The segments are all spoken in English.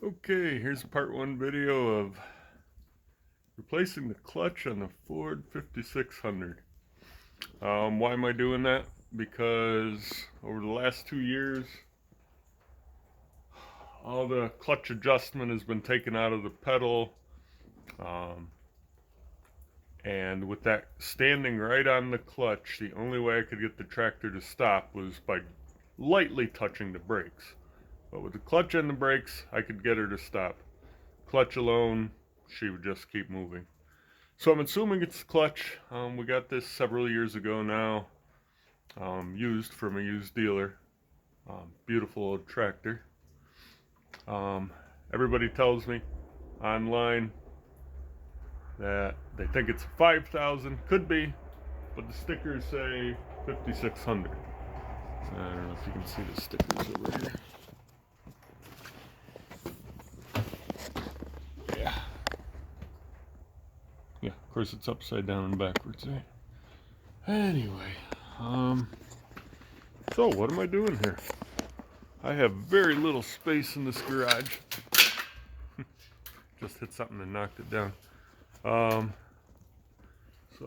Okay, here's a part 1 video of replacing the clutch on the Ford 5600. Why am I doing that? Because over the last 2 years, all the clutch adjustment has been taken out of the pedal. And with that standing right on the clutch, the only way I could get the tractor to stop was by lightly touching the brakes. But with the clutch and the brakes, I could get her to stop. Clutch alone, she would just keep moving. So I'm assuming it's the clutch. We got this several years ago now, used from a used dealer. Beautiful old tractor. Everybody tells me online that they think it's 5,000, could be, but the stickers say 5,600. I don't know if you can see the stickers over here. Yeah, of course it's upside down and backwards, right? Anyway, so what am I doing here? I have very little space in this garage. Just hit something and knocked it down. So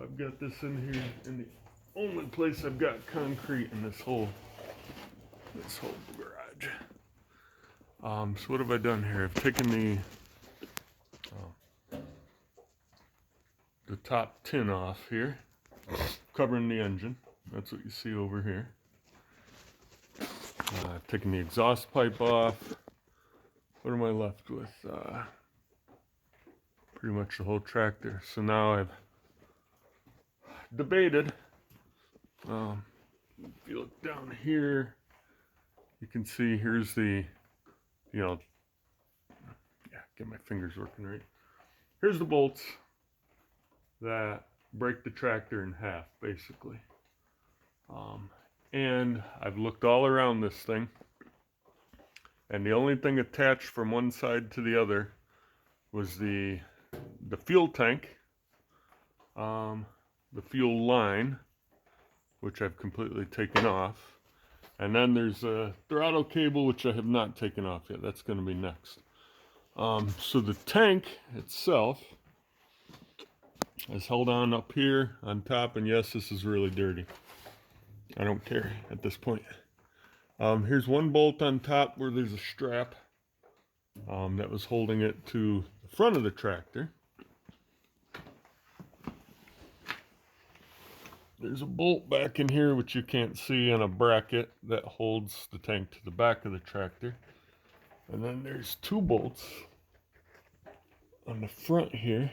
I've got this in here, and the only place I've got concrete in this whole garage. So what have I done here? I've taken the top tin off here, covering the engine. That's what you see over here. I've taken the exhaust pipe off. What am I left with? Pretty much the whole tractor. So now I've debated. If you look down here, you can see here's the, get my fingers working right. Here's the bolts that break the tractor in half, basically. And I've looked all around this thing, and the only thing attached from one side to the other was the fuel tank, the fuel line, which I've completely taken off, and then there's a throttle cable, which I have not taken off yet. That's going to be next. So the tank itself is held on up here on top, and yes, this is really dirty. I don't care at this point. Here's one bolt on top where there's a strap that was holding it to the front of the tractor. There's a bolt back in here which you can't see, and a bracket that holds the tank to the back of the tractor. And then there's two bolts on the front here.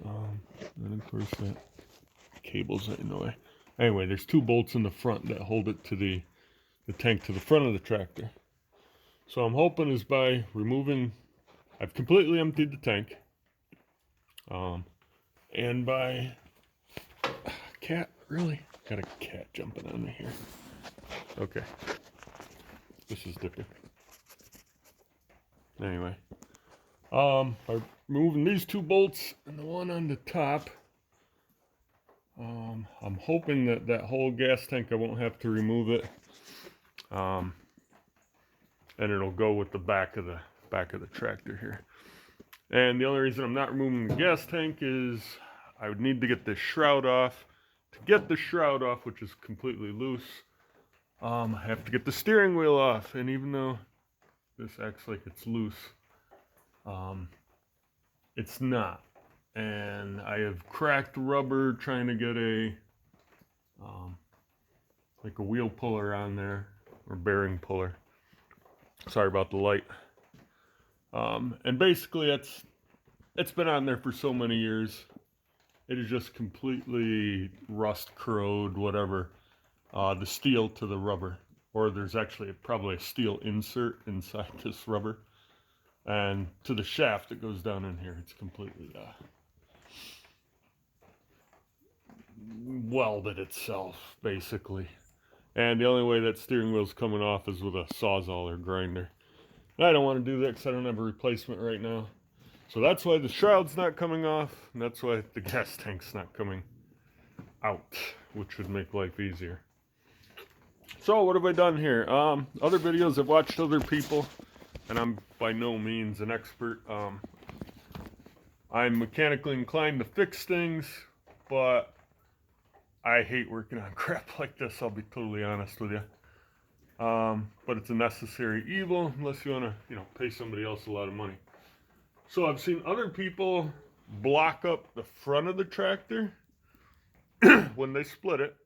And of course that cable's in the way. Anyway, there's two bolts in the front that hold it to the tank to the front of the tractor. So I'm hoping is by removing, I've completely emptied the tank. And by, cat, really? Got a cat jumping on me here. Okay. This is different. Anyway. By removing these two bolts and the one on the top, I'm hoping that whole gas tank, I won't have to remove it. And it'll go with the back of the tractor here. And the only reason I'm not removing the gas tank is I would need to get this shroud off. To get the shroud off, which is completely loose, I have to get the steering wheel off. And even though this acts like it's loose, it's not. And I have cracked rubber trying to get like a wheel puller on there, or bearing puller. Sorry about the light. And basically it's been on there for so many years. It is just completely rust, corrode, whatever. The steel to the rubber, or there's actually probably a steel insert inside this rubber. And to the shaft that goes down in here, it's completely welded itself, basically. And the only way that steering wheel's coming off is with a Sawzall or grinder. And I don't want to do that because I don't have a replacement right now. So that's why the shroud's not coming off, and that's why the gas tank's not coming out, which would make life easier. So what have I done here? Other videos I've watched other people and I'm by no means an expert. I'm mechanically inclined to fix things, but I hate working on crap like this, I'll be totally honest with you. But it's a necessary evil unless you want to, pay somebody else a lot of money. So I've seen other people block up the front of the tractor when they split it,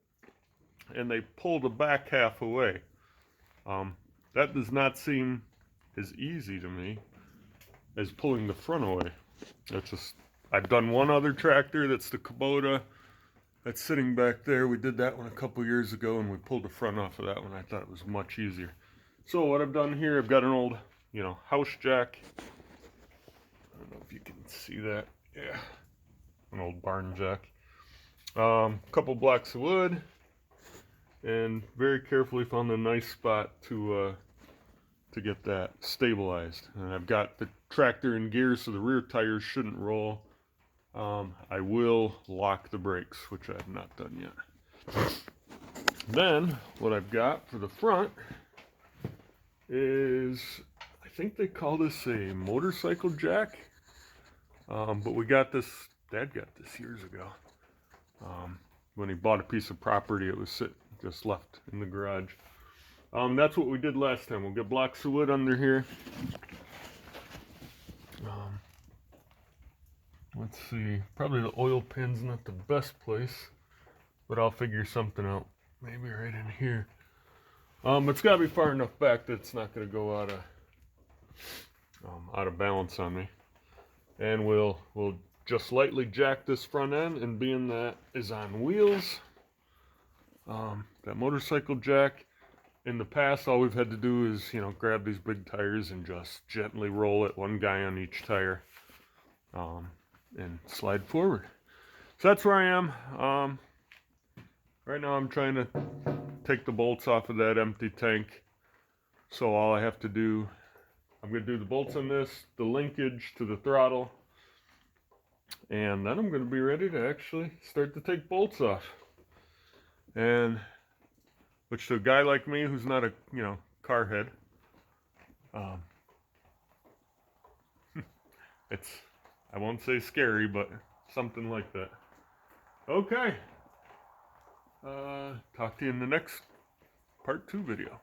and they pull the back half away. That does not seem as easy to me as pulling the front away. That's just, I've done one other tractor, that's the Kubota, that's sitting back there. We did that one a couple years ago, and we pulled the front off of that one. I thought it was much easier. So what I've done here, I've got an old, house jack. I don't know if you can see that. Yeah, an old barn jack. Couple blocks of wood, and very carefully found a nice spot to get that stabilized. And I've got the tractor in gear so the rear tires shouldn't roll. I will lock the brakes, which I have not done yet. Then what I've got for the front is, I think they call this a motorcycle jack, but we got this, Dad got this years ago. When he bought a piece of property, it was just left in the garage. That's what we did last time. We'll get blocks of wood under here. Let's see, probably the oil pin's not the best place, but I'll figure something out. Maybe right in here. It's got to be far enough back that it's not going to go out of balance on me. And we'll just lightly jack this front end, and being that is on wheels, that motorcycle jack, in the past all we've had to do is, grab these big tires and just gently roll it, one guy on each tire, and slide forward. So that's where I am. Right now I'm trying to take the bolts off of that empty tank. So all I have to do, I'm going to do the bolts on this, the linkage to the throttle, and then I'm going to be ready to actually start to take bolts off. And which to a guy like me who's not a, car head, it's, I won't say scary, but something like that. Okay. Talk to you in the next part 2 video.